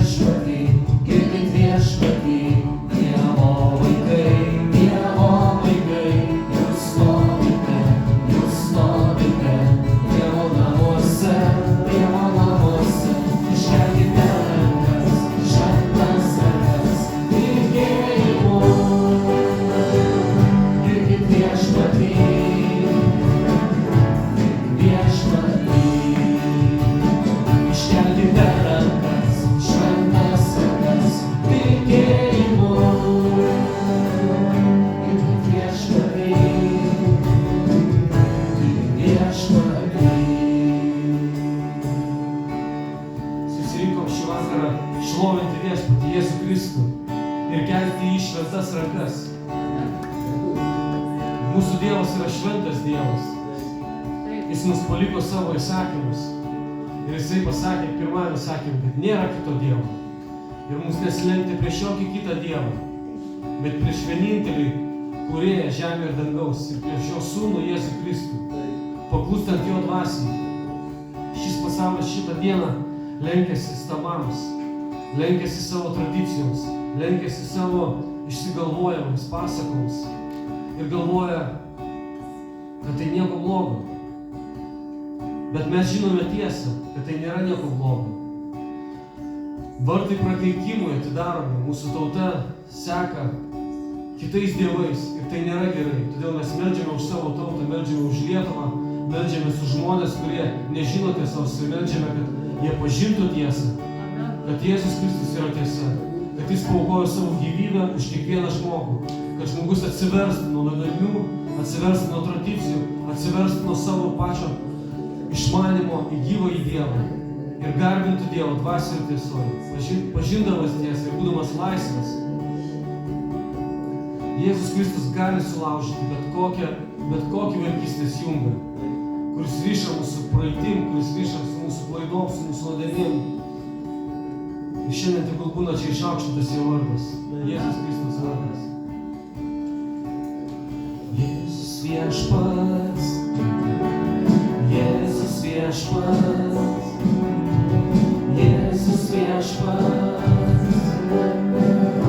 viešpatį, girdit viešpatį, Dievo vaikai, jūs stovite, Dievo namuose, iškelkite rankas, šventas rankas, tikėjimu, girdit viešpatį, iškelkite rankas, šventas rankas, tikėjimu, girdit viešpatį, Susirinkom šį vakarą šlovinti viešpatį Jėzų Kristų ir kelti į šventas rankas. Mūsų Dievas yra šventas Dievas. Jis mums paliko savo įsakymus. Ir Jisai pasakė pirmajame įsakyme, kad nėra kito Dievo. Ir mums nesilenkti prieš jokį kitą Dievą, bet prieš vienintelį kūrėją žemę ir dangaus ir prieš jo sūnų Jėzų Kristų, paklūstant jo dvasiai. Šis pasaulis šitą dieną lenkiasi stabams, lenkiasi savo tradicijoms, lenkiasi savo išsigalvojimams, pasakoms ir galvoja, kad tai nieko blogo. Bet mes žinome tiesą, kad tai nėra nieko blogo. Vartai prakeikimui atidaromi, mūsų tauta seka kitais dievais ir tai nėra gerai. Todėl mes meldžiame už savo tautą, meldžiame už Lietuvą, meldžiame už žmonės, kurie nežino tiesos ir meldžiame, kad jie pažintų tiesą, kad Jėzus Kristus yra tiesa, kad Jis paaukojo savo gyvybę už kiekvieną žmogų, kad žmogus atsiverstų nuo nuodėmių, atsiverstų nuo tradicijų, atsiverstų nuo savo pačio išmanimo į gyvąjį Dievą ir garbintų Dievą dvasioje ir tiesoje, pažindamas tiesą ir būdamas laisvas. Jėzus Kristus gali sulaužyti bet kokį vaikystės jungą, kuris ryša mūsų praeitim, kuris ryša su mūsų klaidom, su mūsų nuodėmėm. Ir šiandien tegul būna čia išaukštintas jo vardas, Jėzus Kristus vardas. Jėzus viešpats, Jėzus viešpats, Jėzus viešpats,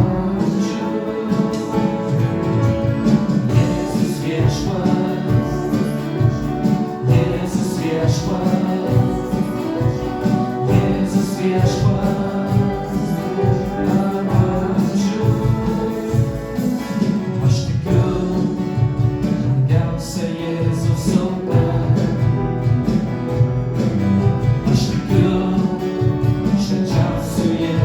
ačiū. Jėzus viešpats, Jėzus viešpats, Jėzus viešpats, ačiū. Aš tikiu brangiausia Jėzus auka. Aš tikiu švenčiausiu Jėzus.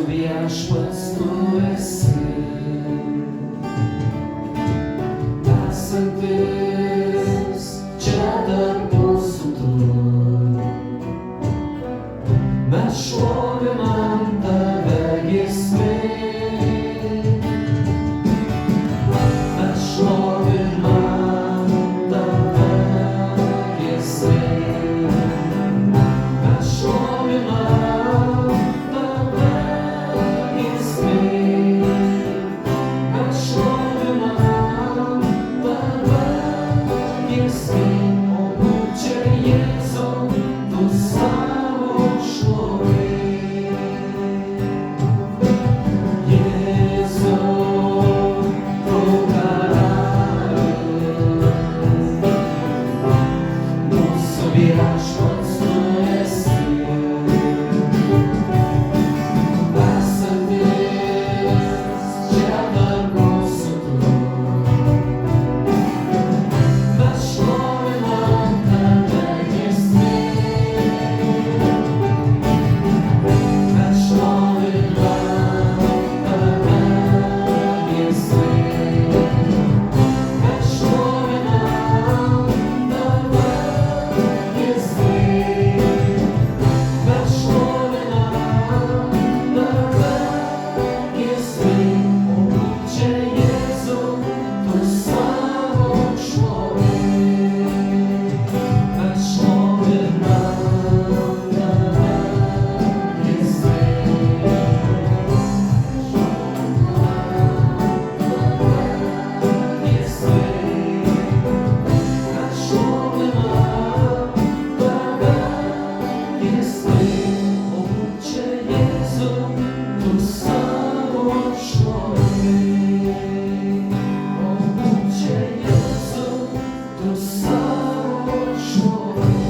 viešpats tu esi, esantis čia tarp mūsų tu. Mes šlovinam tave giesmėj, mes šlovinam tave giesmėj, mes šlovinam tave giesmėj, mes šlovinam tave giesmėj, o būk čia Jėzau, tu savo šlovėj. Jėzau, tu karalius, mūsų viešpats tu esi, esantis čia tarp mūsų tu. Mes šlovinam tave giesmėj, mes šlovinam tave giesmėj, mes šlovinam tave giesmėj, mes šlovinam tave giesmėj, o būk čia Jėzau, tu savo šlovėj. Mes šlovinam tave giesmėj, mes šlovinam tave giesmėj, o būk čia Jėzau, tu savo šlovėj. O būk čia Jėzau, tu savo šlovėj.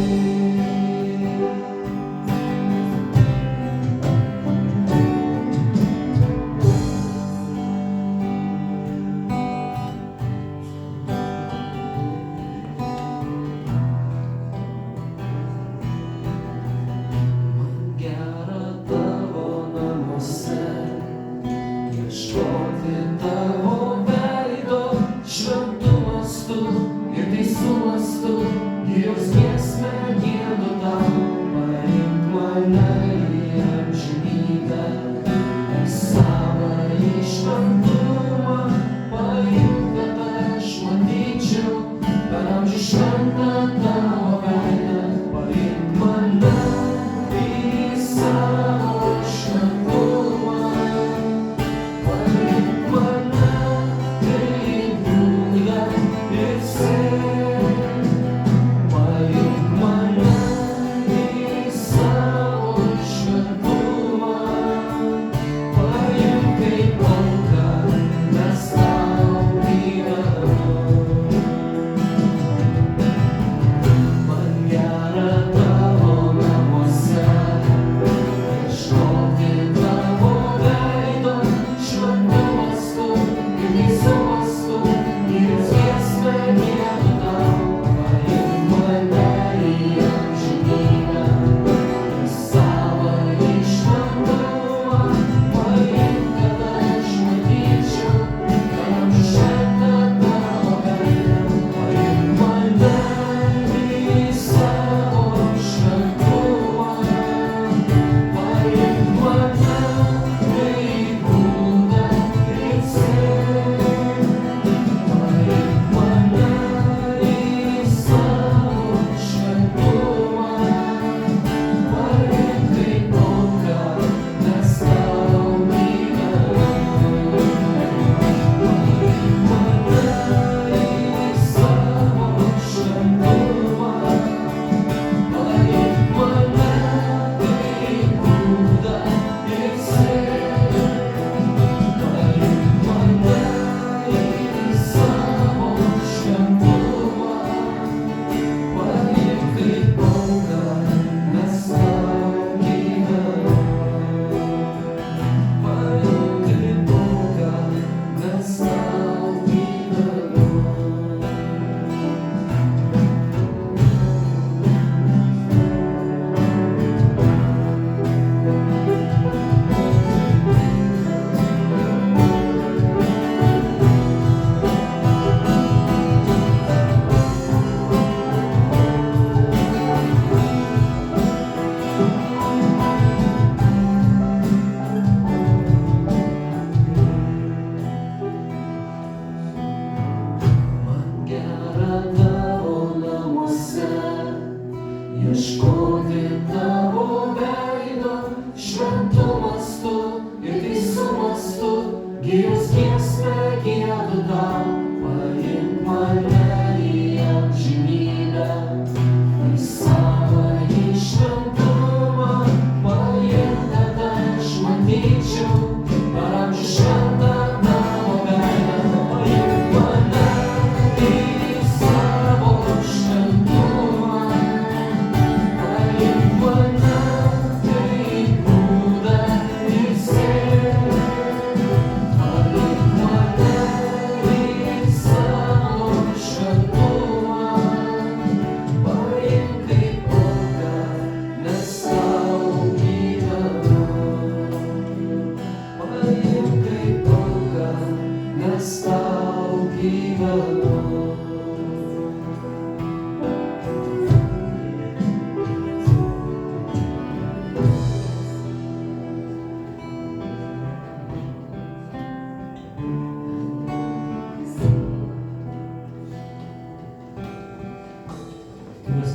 Man gera tavo namuose, ieškoti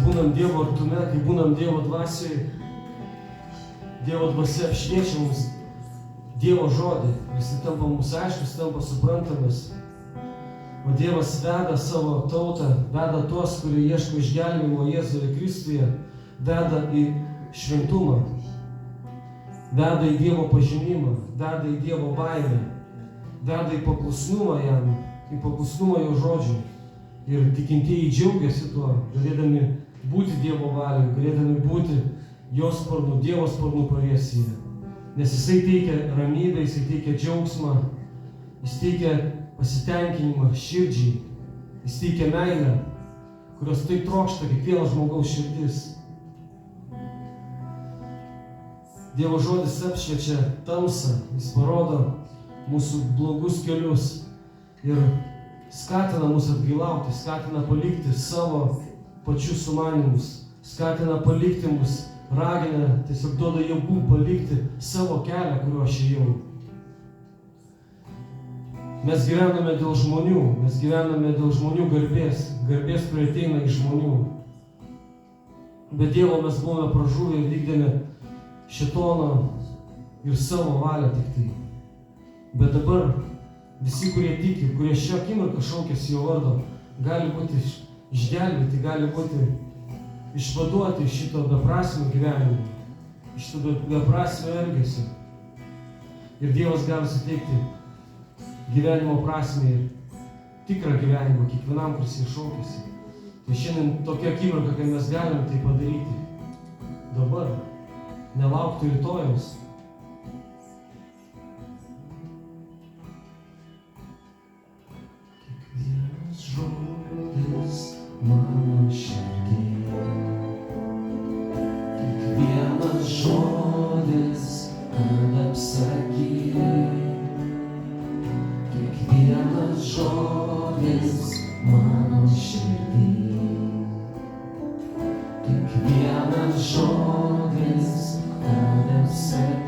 Būnam Dievo artume, kai būnam Dievo dvasioje, Dievo dvasia apšviečia mums Dievo žodį, jis tampa mums aiškus, tampa suprantamas. O Dievas veda savo tautą, veda tuos, kurie ieško išgelbėjimo Jėzuje Kristuje, veda į šventumą, veda į Dievo pažinimą, veda į Dievo baimę, veda į paklusnumą jam, į paklusnumą jo žodžiui. Ir tikintieji džiaugiasi tuo, galėdami būti Dievo valioje, galėdami būti jo sparnų, Dievo sparnų pavėsyje. Nes jisai teikia ramybę, jisai teikia džiaugsmą, jis teikia pasitenkinimą širdžiai, jis teikia meilę, kurios taip trokšta kiekvieno žmogaus širdis. Dievo žodis apšviečia tamsą, jis parodo mūsų blogus kelius ir skatina mus atgailauti, skatina palikti savo pačius sumanymus, skatina palikti mus, ragina, tiesiog duoda jėgų palikti savo kelią, kuriuo aš ėjau. Mes gyvename dėl žmonių, mes gyvename dėl žmonių garbės, kuri ateina iš žmonių. Bet Dievo mes buvome pražuvę ir vykdėme šėtono ir savo valią tik tai. Bet dabar visi, kurie tiki, kurie šią akimirką šaukėsi jo vardo, gali būti išgelbėti, gali būti išvaduoti iš šito beprasmio gyvenimo, iš šito beprasmio elgesio. Ir Dievas gali suteikti gyvenimo prasmę ir tikrą gyvenimą kiekvienam, kuris jį šaukėsi. Tai šiandien tokia akimirka, kai mes galim tai padaryti. Dabar, nelaukti rytojaus. Kiekvienas žodis mano širdyje, kiekvienas žodis, kad apsakyti. Kiekvienas žodis mano širdį, kiekvienas žodis, kad apsakyti.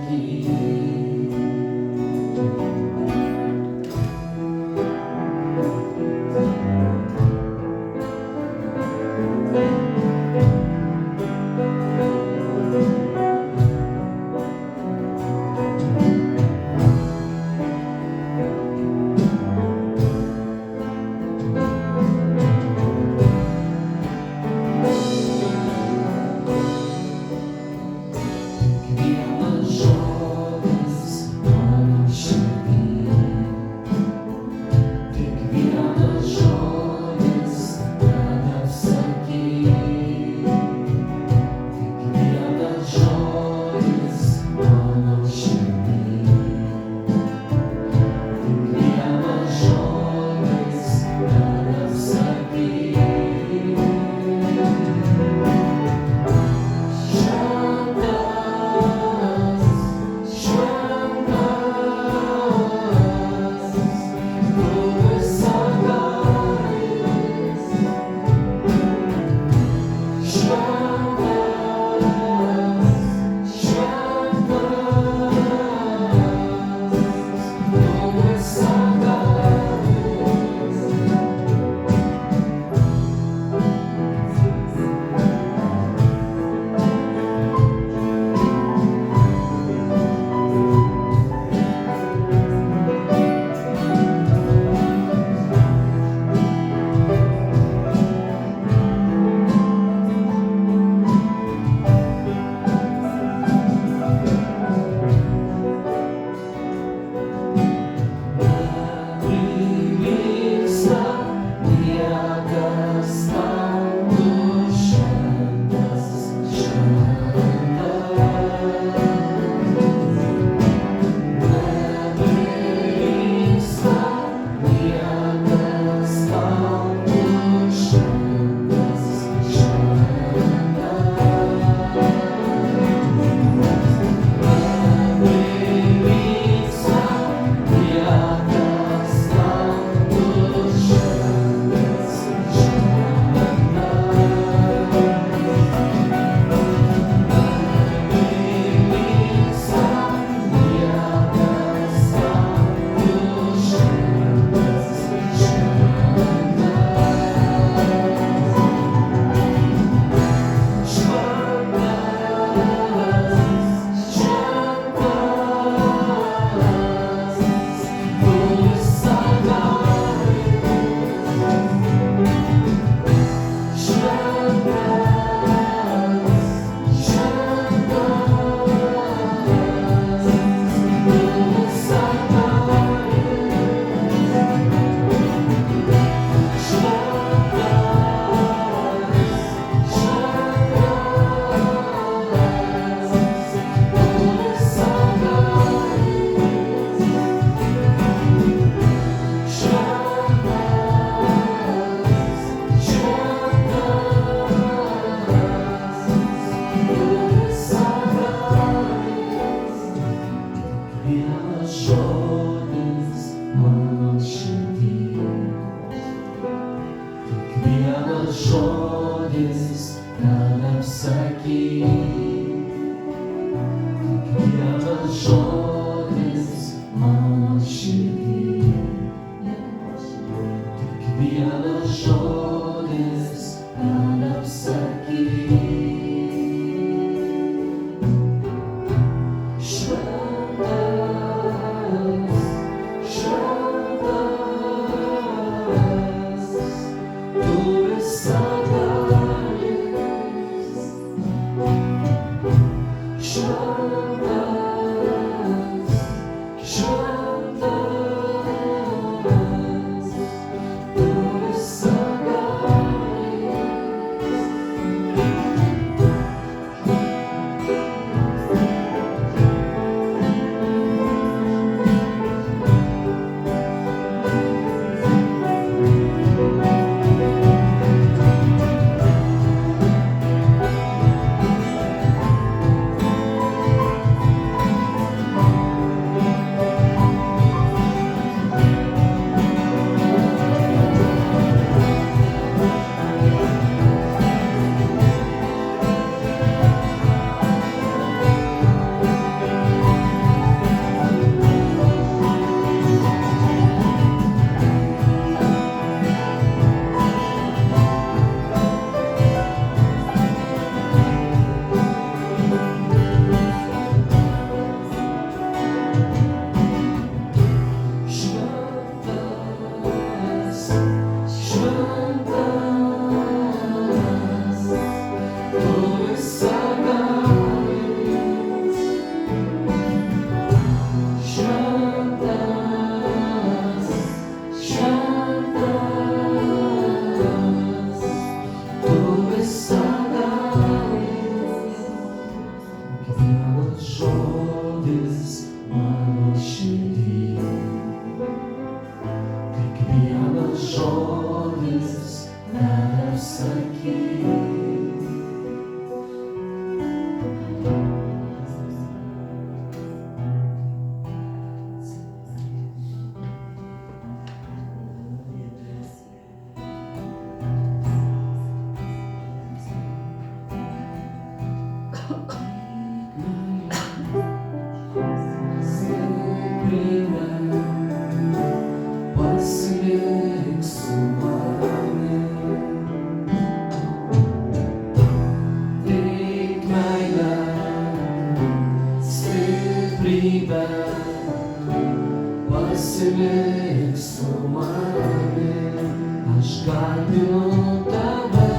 Kiekvienas žodis mano širdį, kiekvienas žodis, kad apsakyk, kiekvienas žodis mano širdį, kiekvienas žodis, kad apsakyk. Pasilik su manimi, aš garbinu tave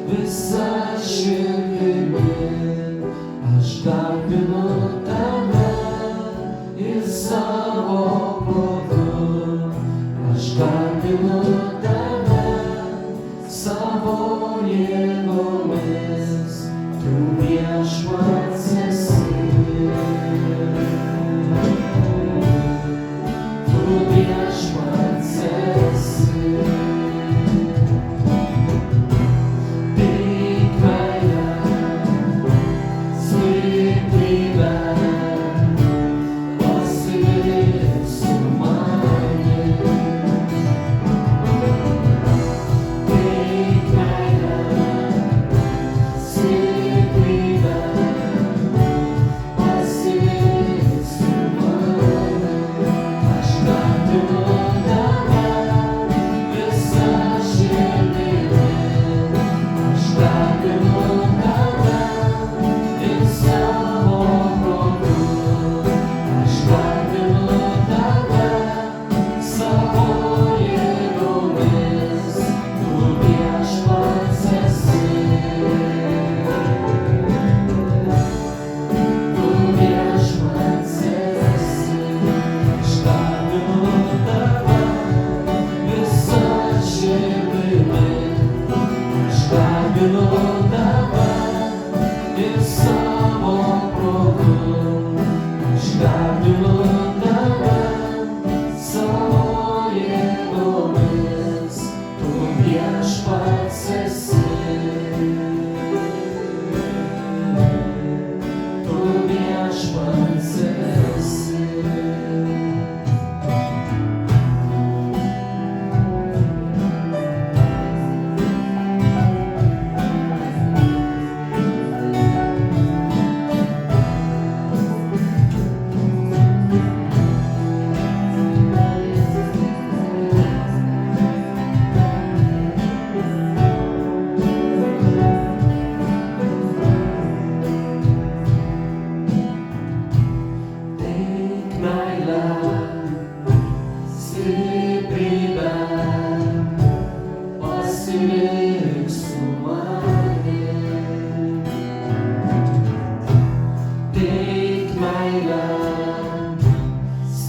visą širdimi, aš garbinu tave ir savo protu, aš garbinu tave savo jėgomis, tu viešpats esi.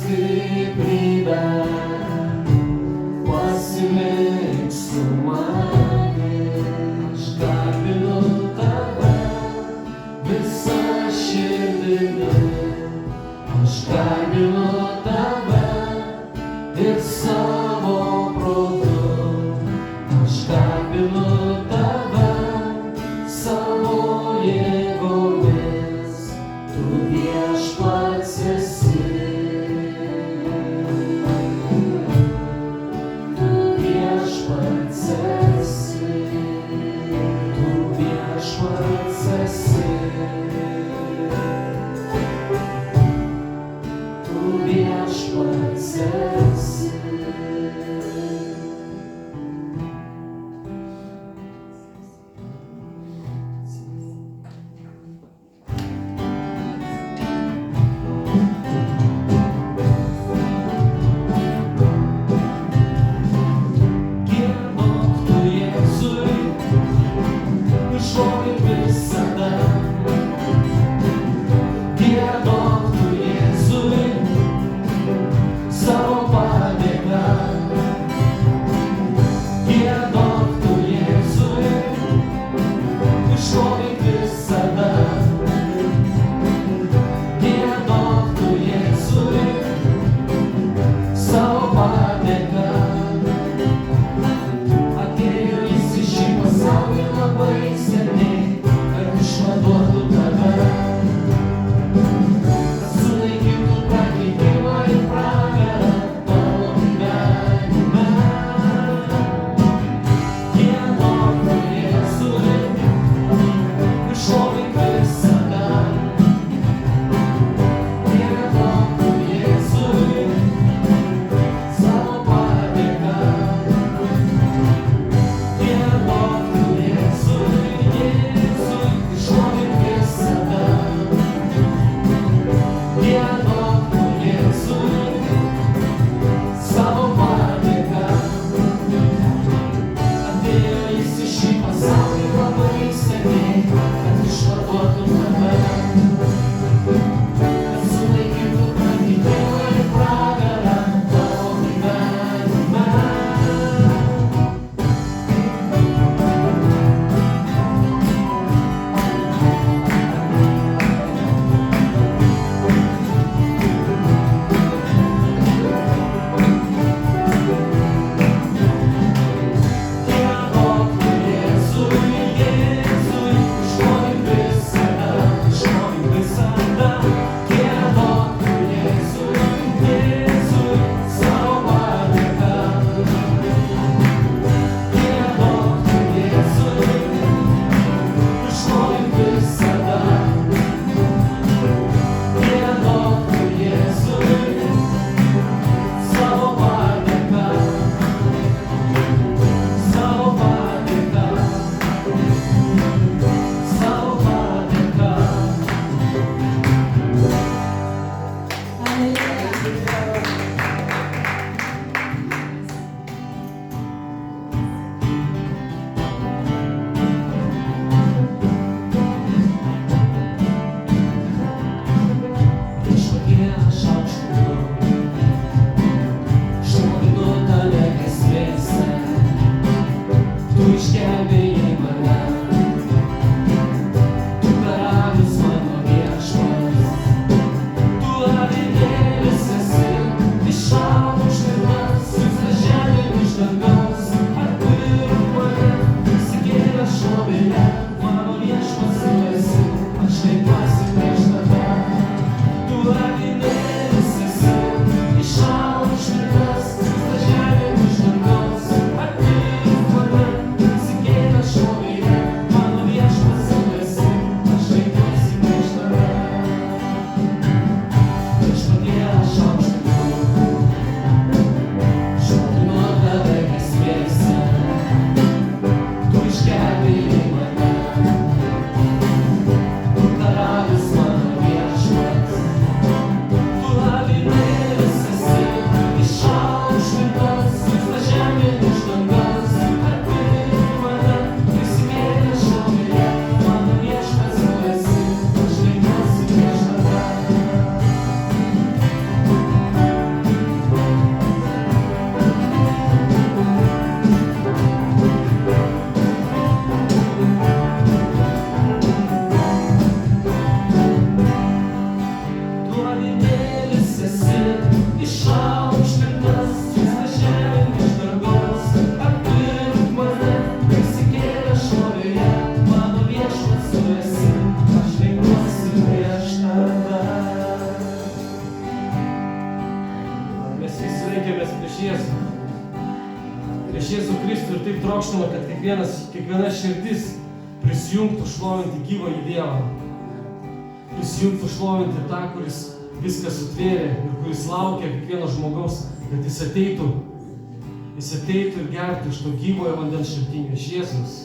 stiprybę, pasimink su manim. Aš garbinu tave visą širdimi, aš garbinu tave ir savo protu, aš garbinu tave savo jėgomis, tu viešpats esi. Tu viešpats esi, tu viešpats esi, tu viešpats esi. Giedok tu Jėzui, šlovink visada. Giedok tu Jėzui, savo padėką, lenkiamės prieš Jėzų. Prieš Jėzų Kristų ir taip trokštama, kad kiekviena širdis prisijungtų šlovinti gyvąjį Dievą. Prisijungtų šlovinti tą, kuris viską sutvėrė ir kuris laukia kiekvieno žmogaus, kad jis ateitų ir gertų iš to gyvojo vandens šaltinio, iš Jėzus.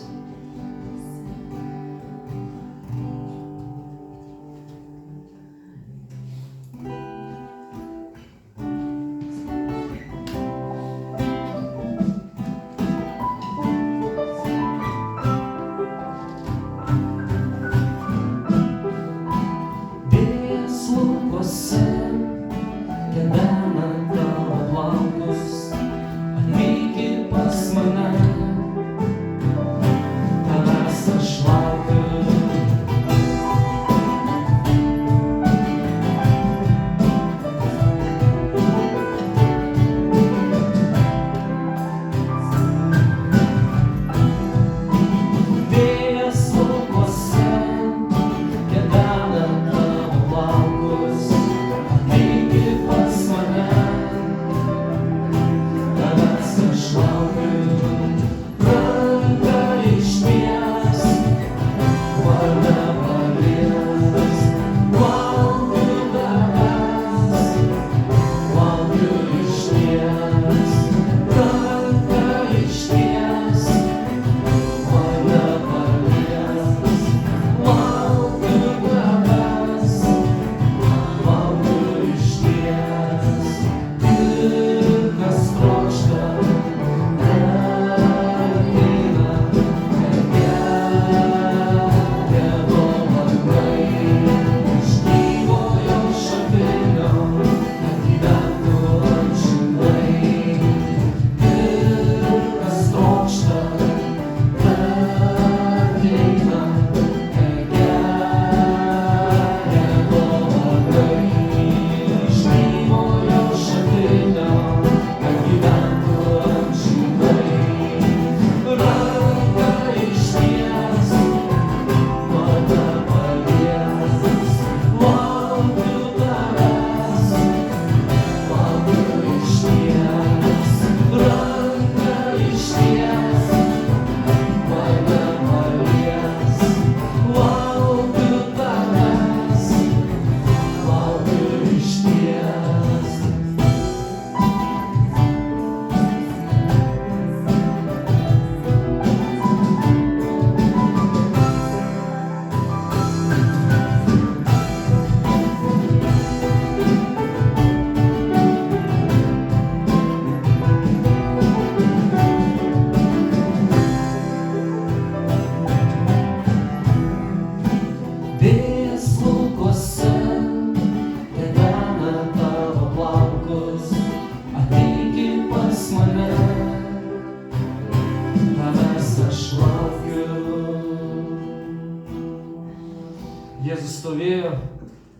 Jėzus stovėjo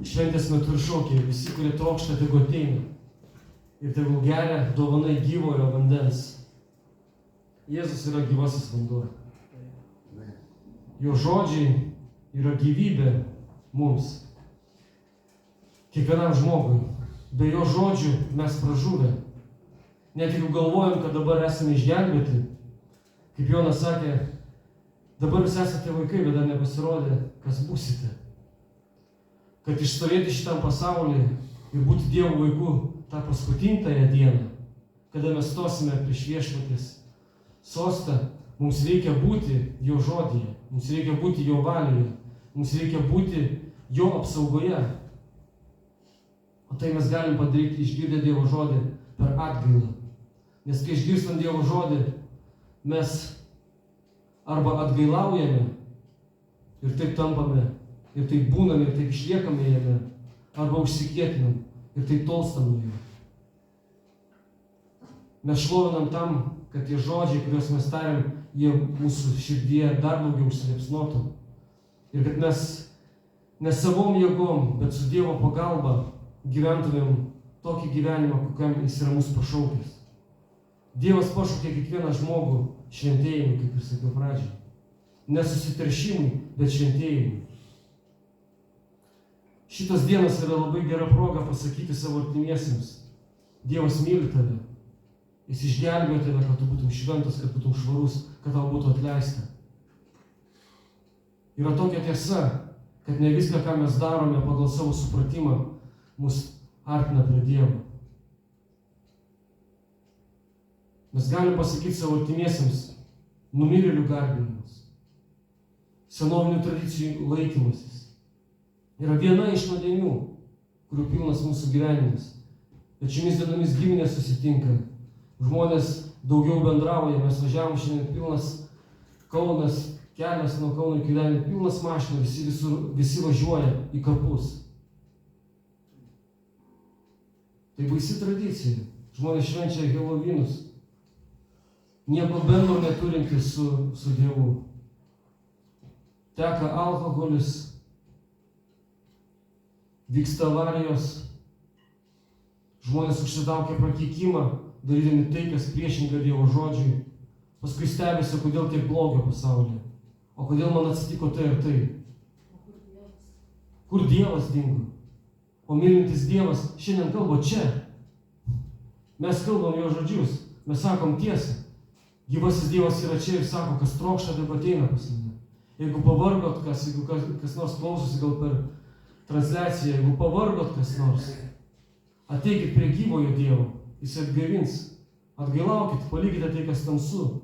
šventės metu ir šaukė, visi, kurie trokšta, tegu ateina ir tegul geria dovanai gyvojo vandens. Jėzus yra gyvasis vanduo. Jo žodžiai yra gyvybė mums, kiekvienam žmogui. Be jo žodžių mes pražuvę. Net jeigu galvojam, kad dabar esame išgelbėti, kaip Jonas sakė, dabar jūs esate vaikai, bet dar nepasirodė, kas būsite. Kad išstovėti šitam pasaulyje ir būti Dievo vaiku tą paskutintąją dieną, kada mes stosime prieš viešpaties sostą, mums reikia būti jo žodyje, mums reikia būti jo valioje, mums reikia būti jo apsaugoje. O tai mes galim padaryti išgirdę Dievo žodį per atgailą. Nes kai išgirstam Dievo žodį, mes arba atgailaujame ir taip tampame, ir taip būname, ir taip išliekame jame, arba užsikietinam ir taip tolstam nuo jo. Mes šlovinam tam, kad tie žodžiai, kuriuos mes tariam, jie mūsų širdyje dar daugiau užsiliepsnotų. Ir kad mes ne savom jėgom, bet su Dievo pagalba gyventumėm tokį gyvenimą, kokiam jis yra mūsų pašaukęs. Dievas pašaukė kiekvieną žmogų šventėjimui, kaip ir sakiau pradžiai. Ne susiteršimui, bet šventėjimui. Šitos dienos yra labai gera proga pasakyti savo artimiesiems, Dievas myli tave. Jis išgelbėjo tave, kad tu būtum šventas, kad būtum švarus, kad tau būtų atleista. Yra tokia tiesa, kad ne viską, ką mes darome pagal savo supratimą, mus artina prie Dievo. Mes galim pasakyti savo artimiesiems numirėlių garbinimas, senovinių tradicijų laikymasis. Yra viena iš nuodėmių, kurių pilnas mūsų gyvenimas. Bet šiomis dienomis giminės susitinka, žmonės daugiau bendrauja, mes važiavom šiandien pilnas Kaunas, kelias nuo Kauno iki Vilniaus, pilnas mašinų, visi važiuoja į kapus. Tai baisi tradicija. Žmonės švenčia Helovynus, nieko bendro neturinti su Dievu. Teka alkoholis, vyksta avarijos, žmonės užsidaukia prakeikimą, darydami tai, kas priešinga Dievo žodžiui. Paskui stebisi, kodėl tiek blogio pasaulyje. O kodėl man atsitiko tai ir tai? Kur Dievas dingo? O mylintis Dievas šiandien kalba čia. Mes kalbam jo žodžius, mes sakom tiesą. Gyvasis Dievas yra čia ir sako, kas trokšta, taip ateina pas mane. Jeigu pavargot jeigu kas nors klausosi gal per transliaciją, jeigu pavargot kas nors, ateikit prie gyvojo Dievo, jis atgaivins. Atgailaukit, palikite tai, kas tamsu.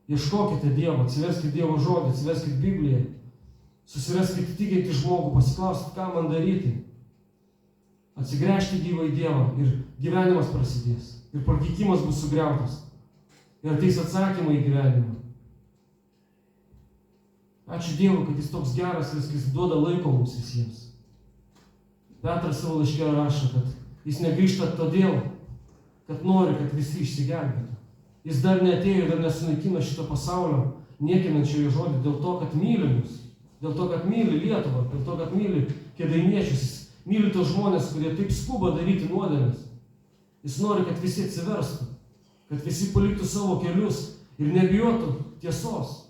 Ieškokite Dievo, atsiverskite Dievo žodį, atsiverskite Bibliją. Susiraskite tikintį žmogų, pasiklauskite, ką man daryti. Atsigręžkite gyvą į Dievą ir gyvenimas prasidės. Ir prakeikimas bus sugriautas. Ir ateis atsakymai į gyvenimą. Ačiū Dievui, kad jis toks geras, jis duoda laiko mums visiems. Petras savo laiške rašo, kad jis negrįžta todėl, kad nori, kad visi išsigelbėtų. Jis dar neatėjo, dar nesunaikino šito pasaulio, niekinančio jo žodį, dėl to, kad myli mus, dėl to, kad myli Lietuvą, dėl to, kad myli kėdainiečius, jis myli tos žmonės, kurie taip skuba daryti nuodėmes. Jis nori, kad visi atsiverstų, kad visi paliktų savo kelius ir nebijotų tiesos.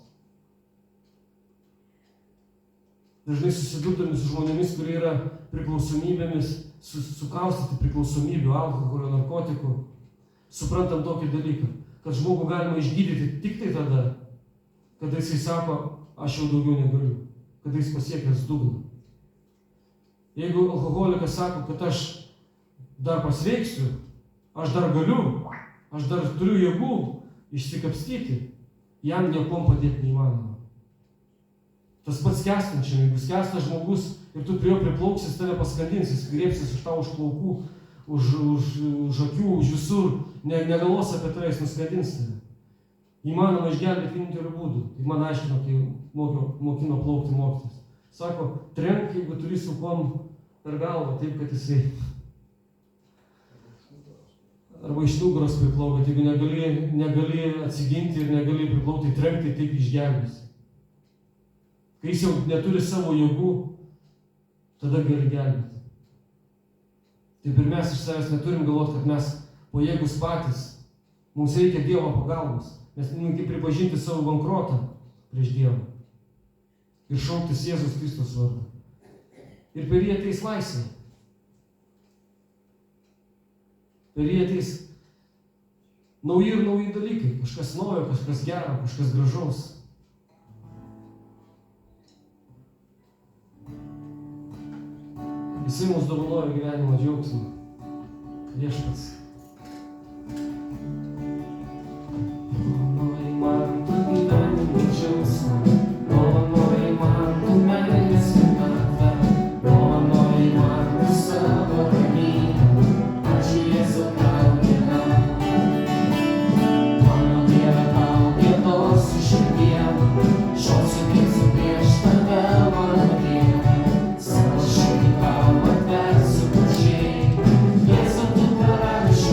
Dažnai susidurdami su žmonėmis, kurie yra priklausomybėmis, sukaustyti priklausomybių, alkoholio, narkotikų, suprantam tokį dalyką, kad žmogų galima išgydyti tik tai tada, kada jisai sako, aš jau daugiau negaliu, kada jis pasiekęs dugną. Jeigu alkoholikas sako, kad aš dar pasveiksiu, aš dar galiu, aš dar turiu jėgų išsikapstyti, jam niekom padėti neįmanoma. Tas pats skęstančiam, jeigu skęstas žmogus ir tu prie jo priplauksi, jis tave paskandins, jis griebsis už tau už plaukų, už akių, už visur, negalvos apie tave, jis nuskandins tave. Įmanoma išgelbėti vieninteliu būdu. Tai man aiškino, kai mokino plaukti mokytis. Sako, trenk, jeigu turi su kuom per galvą, taip, kad jisai arba iš nugaros priplaukia, jeigu negali atsiginti ir negali priplaukti, trenkti, taip išgelbėsi. Kai jis jau neturi savo jėgų, tada gali gelbėti. Taip ir mes iš savęs neturim galvoti, kad mes pajėgus patys. Mums reikia Dievo pagalbos. Mes reikia pripažinti savo bankrotą prieš Dievą. Ir šauktis Jėzus Kristus vardą. Ir per jį ateis laisvė. Per jį ateis nauji ir nauji dalykai. Kažkas naujo, kažkas gero, kažkas gražaus. Jisai mums dovanojo gyvenimo džiaugsmą. Viešpats. Dovanojai man tu gyvenimo džiaugsmą, dovanojai man tu meilės pilnatvę, dovanojai man tu savo ramybę. Ačiū Jėzau tau diena. Mano Dieve tau giedosiu šiandien, šauksiu tiesiu prieš tave mano Dieve. Savo širdį tau atversiu plačiai, Jėzau tu karalius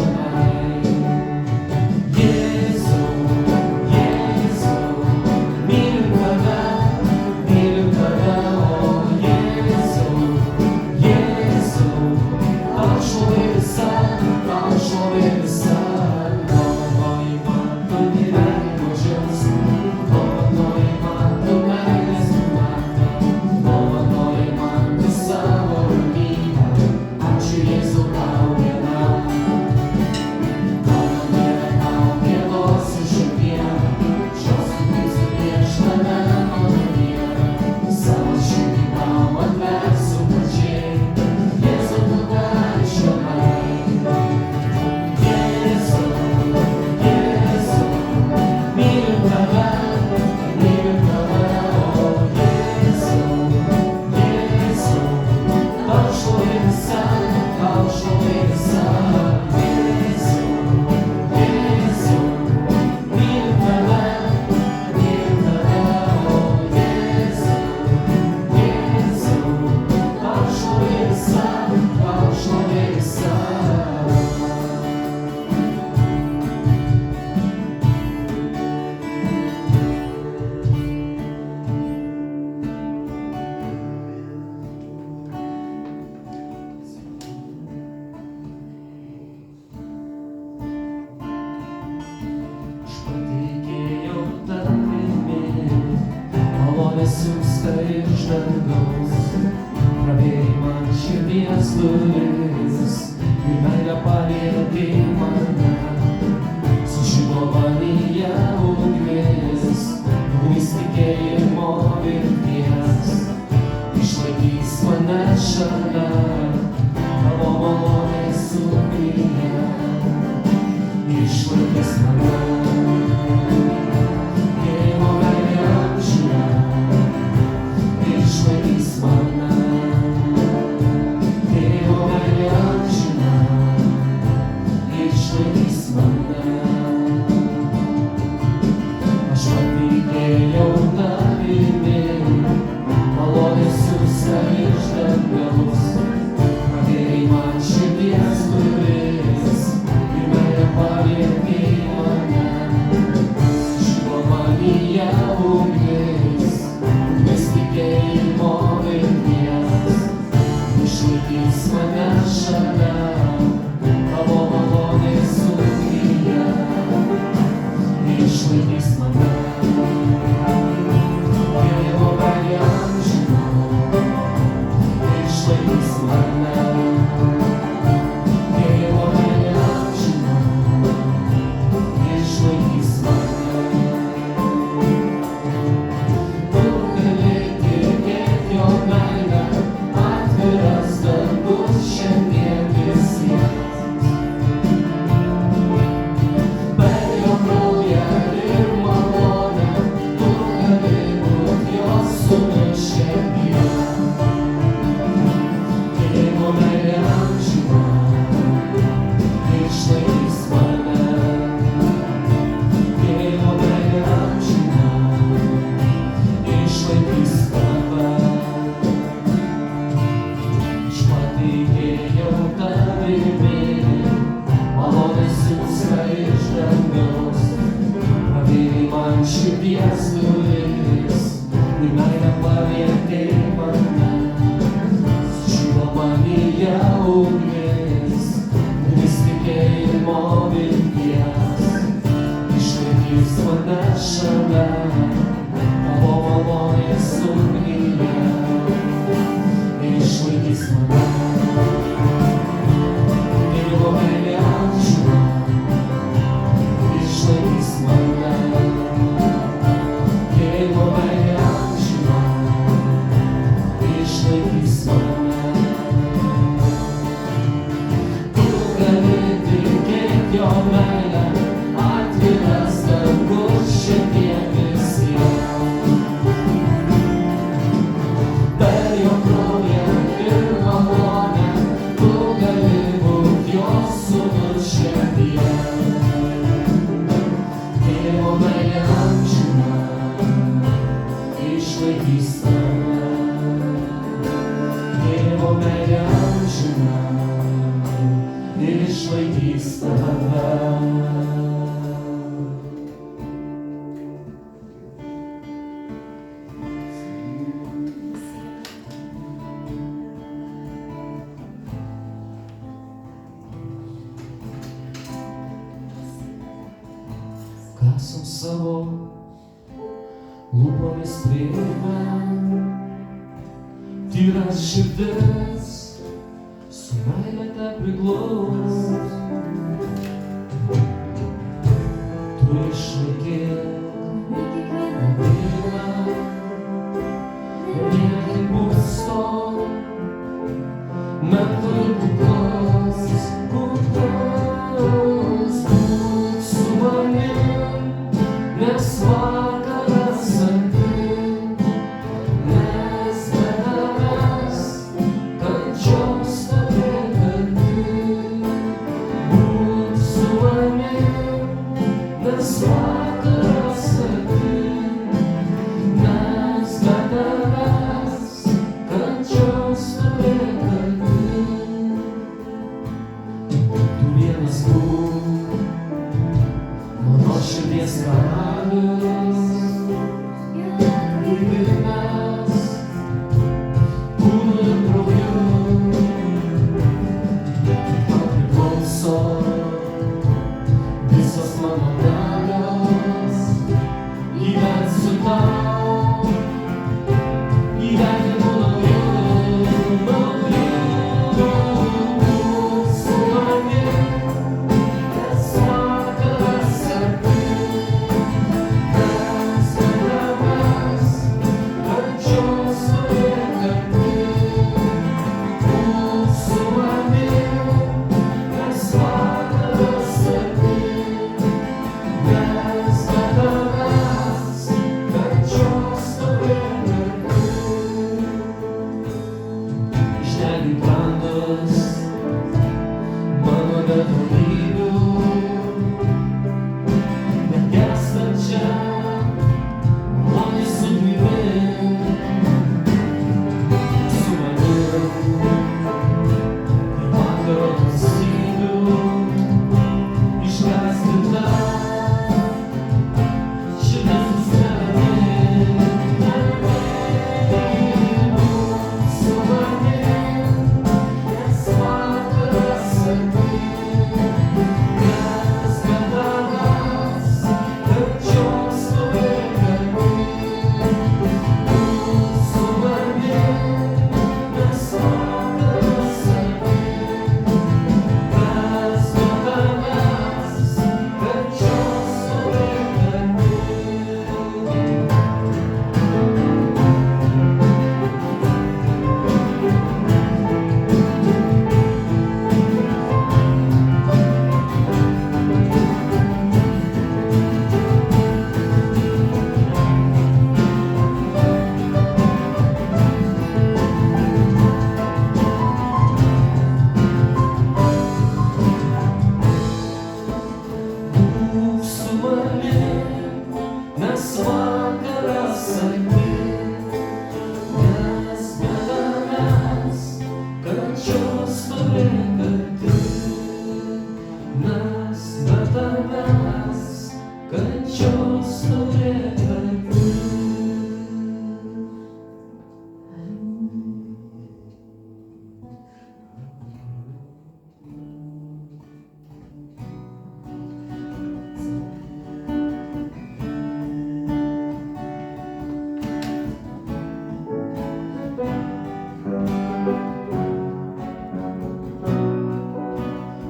dangaus, pravėrei man širdies duris ir meilę palietei mane. Sužilo manyje ugnis, ugnis tikėjimo vilties, išlaikys mane šalia tavo malonės ugnyje, išlaikys mane. Dievo meilė amžina, išlaikys mane. Dievo meilė amžina, išlaikys mane. Aš patikėjau tavimi, malonės siųsta iš dangaus, pravėrei man širdies duris ir meilę palietei mane. Sužilo manyje ugnis, ugnis tikėjimo vilties, išlaikys mane šalia tavo malonės ugnyje, išlaikys mane. Dievo meilė amžina, išlaikys mane. Dievo meilė amžina, išlaikys mane. Tu gali tikėt jo meilę, atviras dangus šiandien visiems. Per jo kraują ir malonę, tu gali būt jo sūnus šiandien. Dievo meilė amžina, išlaikys mane. Dievo meilė amžina, išlaikys tave. Aš patikėjau tavimi, malonės siųsta iš dangaus, pravėrei man širdies duris ir meilę palietei mane. Sužilo manyje ugnis, ugnis tikėjimo vilties, išlaikys mane šalia tavo malonės ugnyje, išlaikys mane. Dievo meilė amžina, išlaikys mane. Dievo meilė amžina, išlaikys mane. Tu gali tikėt jo meilę, atviras dangus šiandien visiems. Per jo kraują ir malonę, tu gali būt jo sūnus šiandien. Dievo meilė amžina, išlaikys tave. Dievo meilė amžina, išlaikys tave. Kasam savo lūpomis priima, tyras širdis su meile te priglaus. Tu išlaikyk mylą, niekink būsto, metu ir kuklos, būk su manim, nes vakaras arti, nes be tavęs kančios nebėganti. Būk su manim, nes vakaras arti, nes be tavęs kančios nebėganti. Tu vienas būk mano širdies karalius, ir mes kūnu ir krauju tau priklauso visos mano galios. tavęs, kančios taurė kartu.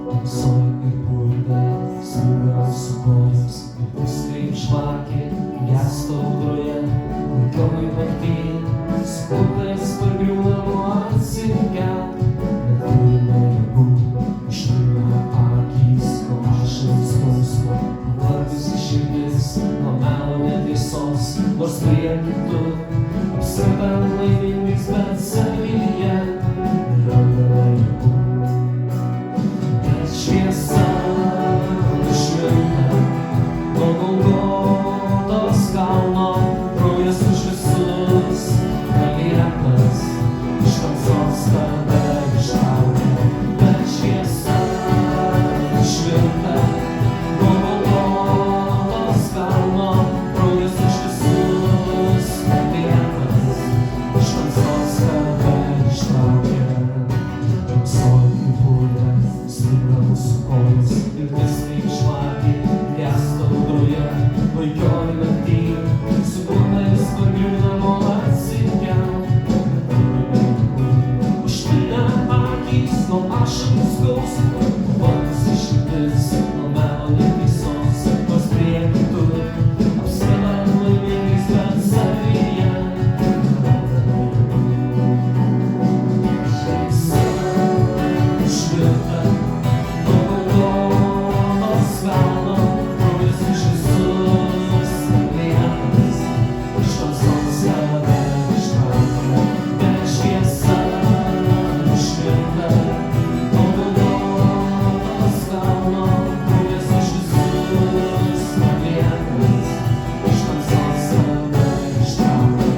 Tamsoj ir purve, svyra su kojos, viltis kaip žvakė, gęsta audroje, klaikioj nakty, su upės pagriūnamo atsikelt. Neturime jėgų, išnyra akys, nuo ašarų skausmo, pavargusi širdis, nuo melo netiesos, nors prieki tu, apsitam laimingais, bet savyje nerandame jėgų. Šviesa nušvinta nuo Golgotos kalno, kraujas už visus paliektas, iš tamsos tave ištraukia. Bet šviesa nušvinta nuo Golgotos kalno, kraujas už visus paliektas, iš tamsos tave ištraukia. Tamsoj kaip purve, svyra mūsų kojos, viltis kaip žvakė, gęsta audroje, klaikioj nakty, su kūnais pagriūnamo atsikelt. Neturime jėgų, užpylę akys, nuo ašarų skausmo, pavargusi širdis, nuo melo netiesos, nors prieki tu, apsitam laimingais, bet savyje nerandame jėgų. Šviesa nušvinta nuo Golgotos kalno, kraujas už visus paliektas, iš tamsos tave ištraukia. Bet šviesa nušvinta nuo Golgotos kalno, kraujas už visus paliektas, iš tamsos tave ištraukia.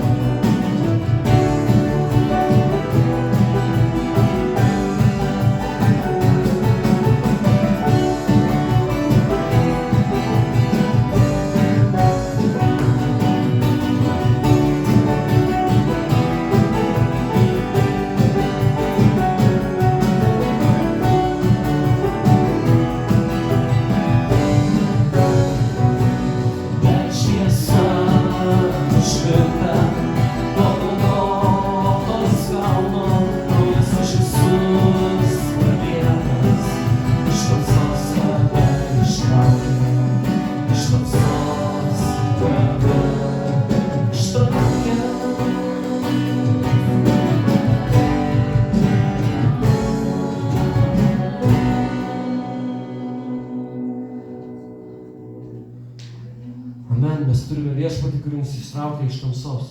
Bet šviesa nušvinta nuo Golgotos kalno, kraujas už visus paliektas, iš tamsos tave ištraukia, iš tamsos tave ištraukia. Amen. Mes turime viešpatį, kurį mus ištraukė iš tamsos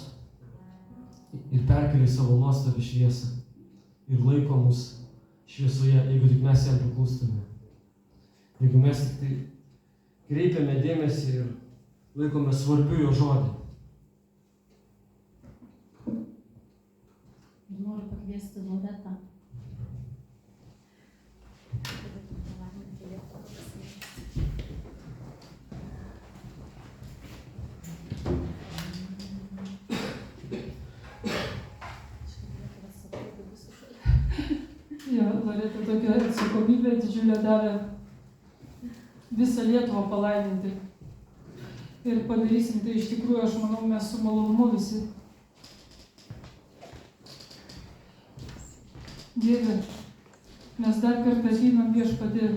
ir perkelia į savo nuostabią šviesą ir laiko mus šviesoje, jeigu tik mes jam paklūstame. Jeigu mes tik tai kreipiame dėmesį ir laikome svarbiu jo žodį. Noriu pakviesti Loretą. Jo, Loreta tokią atsakomybę didžiulę davė visą Lietuvą palaiminti. Ir padarysim tai iš tikrųjų, aš manau, mes su malonumu visi. Dieve, mes dar kartą ateinam Viešpatie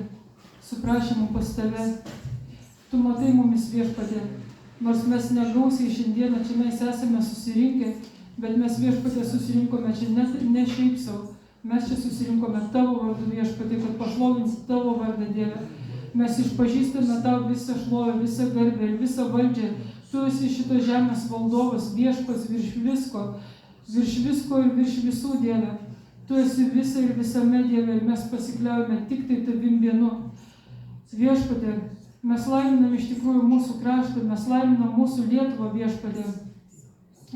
su prašymu pas tave. Tu matai mumis Viešpatie, nors mes negausiai šiandieną čia mes esame susirinkę, bet mes Viešpatie susirinkome čia ne šiaip savo. Mes čia susirinkome tavo vardu Viešpatie, kad pašlovinsi tavo vardą, Dieve. Mes išpažįstame tau visą šlovę, visą garbę ir visą valdžią. Tu esi šitos žemės valdovas, viešpats virš visko ir virš visų, Dieve. Tu esi visa ir visame, Dieve, ir mes pasikliaujame tik tai tavim vienu. Viešpatie, mes laiminam iš tikrųjų mūsų kraštą, mes laiminam mūsų Lietuvą, Viešpatie.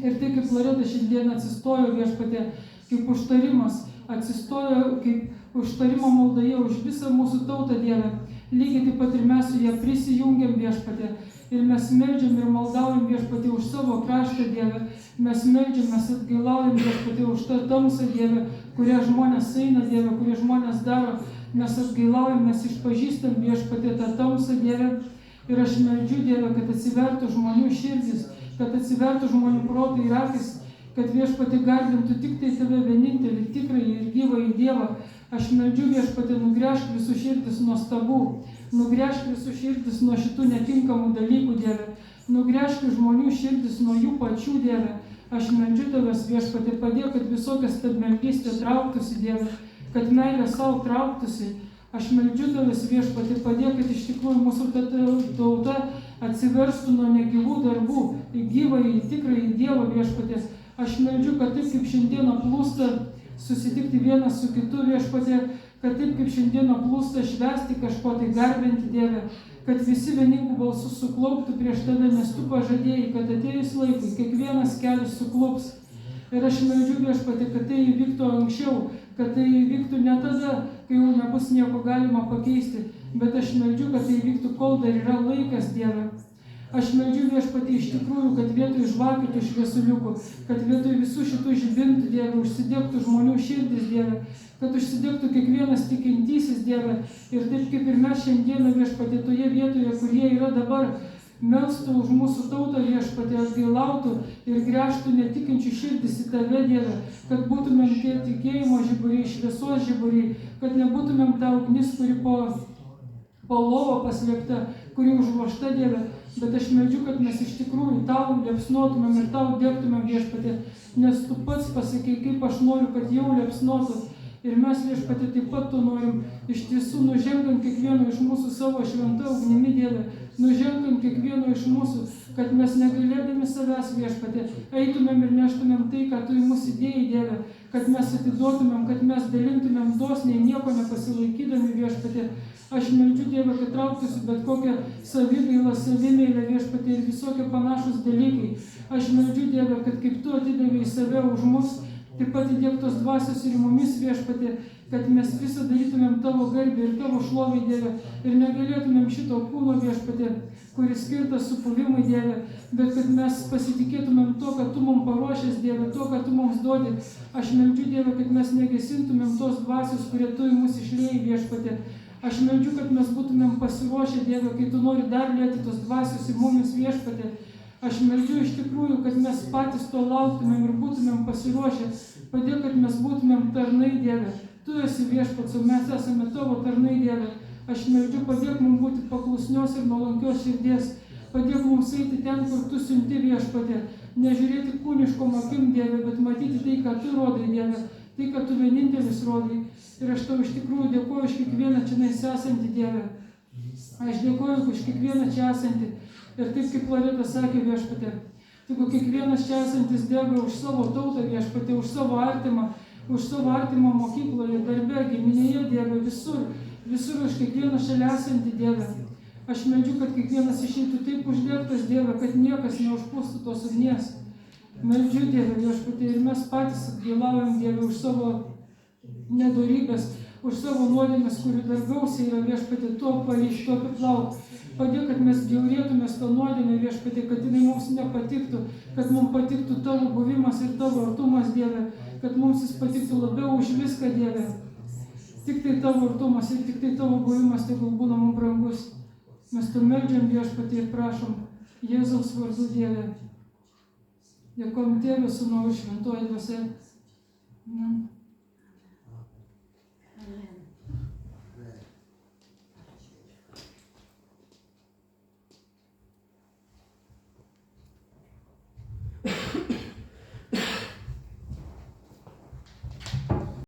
Ir tai, kaip Loreta šiandien atsistojo, Viešpatie, kaip užtarimas, atsistojo kaip užtarimo maldoje už visą mūsų tautą, Dieve. lygiai taip pat ir mes su ją prisijungiam Viešpatie. Ir mes meldžiam ir maldaujam Viešpatie už savo kraštą, Dieve. Mes meldžiam, mes atgailaujam Viešpatie už tą tamsą, Dieve, kurią žmonės eina, Dieve, kurie žmonės daro. Mes atgailaujam, mes išpažįstam Viešpatie tą tamsą, Dieve. Ir aš meldžiu, Dieve, kad atsivertų žmonių širdis, kad atsivertų žmonių protai ir akis, kad Viešpatie garbintų tik tai Tave vienintelį, tikrąjį ir gyvąjį Dievą. Aš meldžiu Viešpatie, nugręžk visų širdis nuo stabų, nugręžk visų širdis nuo šitų netinkamų dalykų, Dieve. Nugręžk žmonių širdis nuo jų pačių, Dieve. Aš meldžiu Tavęs, Viešpatie, padėk, kad visokia stabmeldystė trauktųsi, Dieve, kad meilė savo trauktųsi. Aš meldžiu Tavęs, Viešpatie, padėk, kad iš tikrųjų mūsų tauta atsiverstų nuo negyvų darbų į gyvąjį, tikrąjį Dievą, Viešpatie. Aš meldžiu, kad taip kaip šiandieną plūsta susitikti vienas su kitu, Viešpatie, kad taip kaip šiandieną plūsta švęsti kažko tai garbinti, Dieve, kad visi vieningų balsų suklauptų prieš Tave, nes Tu pažadėjai, kad atėjus laikui kiekvienas kelias suklups. Ir aš meldžiu, Viešpatie, kad tai įvyktų anksčiau, kad tai įvyktų ne tada, kai jau nebus nieko galima pakeisti, bet aš meldžiu, kad tai įvyktų, kol dar yra laikas, Dieve. Aš meldžiu, Viešpatie, iš tikrųjų, kad vietoj žvakių tų šviesuliukų, kad vietoj visų šitų žibintų, Dieve, užsidegtų žmonių širdis, Dieve, kad užsidegtų kiekvienas tikintysis, Dieve. Ir taip kaip ir mes šiandieną, Viešpatie, toje vietoje, kur jie yra dabar, melstų už mūsų tautą, Viešpatie, atgailautų ir gręžtų netikinčių širdis į Tave, Dieve, kad būtumėm tie tikėjimo žiburiai, šviesos žiburiai, kad nebūtumėm ta ugnis, kuri po lovo paslėpta, kuri užvožta, Dieve, bet aš meldžiu, kad mes iš tikrųjų Tau liepsnotumėm ir Tau degtumėm, Viešpatie, nes Tu pats pasakei, kaip aš noriu, kad jau liepsnotų. Ir mes, Viešpatie, taip pat to norim. Iš tiesų, nužengiam kiekvieno iš mūsų savo šventą ugnimi, Dieve, nužengiam kiekvieno iš mūsų, kad mes negailėdami savęs, Viešpatie, eitumėm ir neštumėm tai, ką Tu į mus įdėjai, Dieve, kad mes atiduotumėm, kad mes dalintumėm dosniai, nieko nepasilaikydami, Viešpatie. Aš meldžiu, Dieve, kad trauktųsi bet kokią savigailą, savimeilę, Viešpatie, ir visokie panašus dalykai. Aš meldžiu, Dieve, kad kaip Tu atidavei save už mus, taip pat įdėk tos dvasios ir mumis, Viešpatie, kad mes visą darytumėm Tavo garbę ir Tavo šlovai, Dieve, ir negalėtumėm šito kūno, Viešpatie, kuris skirtas supuvimui, Dieve, bet kad mes pasitikėtumėm to, kad Tu mums paruošęs, Dieve, to, kad Tu mums duodi. Aš meldžiu, Dieve, kad mes negesintumėm tos dvasios, kurie Tu į mus išliejai, Viešpatie. Aš meldžiu, kad mes būtumėm pasiruošę, Dieve, kai Tu nori dar lieti tos dvasios į mumis, Viešpatie. Aš meldžiu iš tikrųjų, kad mes patys to lauktumėm ir būtumėm pasiruošę. Padėk, kad mes būtumėm tarnai, Dieve. Tu esi Viešpats, o mes esame Tavo tarnai, Dieve. Aš meldžiu, padėk mums būti paklusnios ir nuolankios širdies. Padėk mums eiti ten, kur Tu siunti, Viešpatie. Nežiūrėti kūniškom akim, Dieve, bet matyti tai, ką Tu rodai, Dieve. Tai, ką Tu vienintelis rodai. Ir aš Tau iš tikrųjų dėkoju už kiekvieną čia esantį, Dieve. Aš dėkoju už kiekvieną čia esantį. Ir taip kaip Loreta sakė, Viešpatie, jeigu kiekvienas čia esantis dega už savo tautą, Viešpatie, už savo artimą mokykloje, darbe, giminėje, Dieve, visur už kiekvieną šalia esantį, Dieve. Aš meldžiu, kad kiekvienas išeitų taip uždegtas, Dieve, kad niekas neužpūstų tos ugnies. Meldžiu, Dieve, Viešpatie, ir mes patys atgailaujam, Dieve, už savo nedorybės, už savo nuodėmes, kurių dar gausiai yra, Viešpatie, Tu apvalyk, Tu apiplauk. Padėk, kad mes bjaurėtumės tą nuodėmę, Viešpatie, kad jinai mums nepatiktų, kad mums patiktų Tavo buvimas ir Tavo artumas, Dieve, kad mums jis patiktų labiau už viską, Dieve. Tik tai Tavo artumas ir tik tai Tavo buvimas tegul būna mums brangus. Mes Tu meldžiam, Viešpatie, ir prašom Jėzaus vardu, Dieve. Dėkojam Tėve, Sūnui ir Šventoji Dvasia. Amen.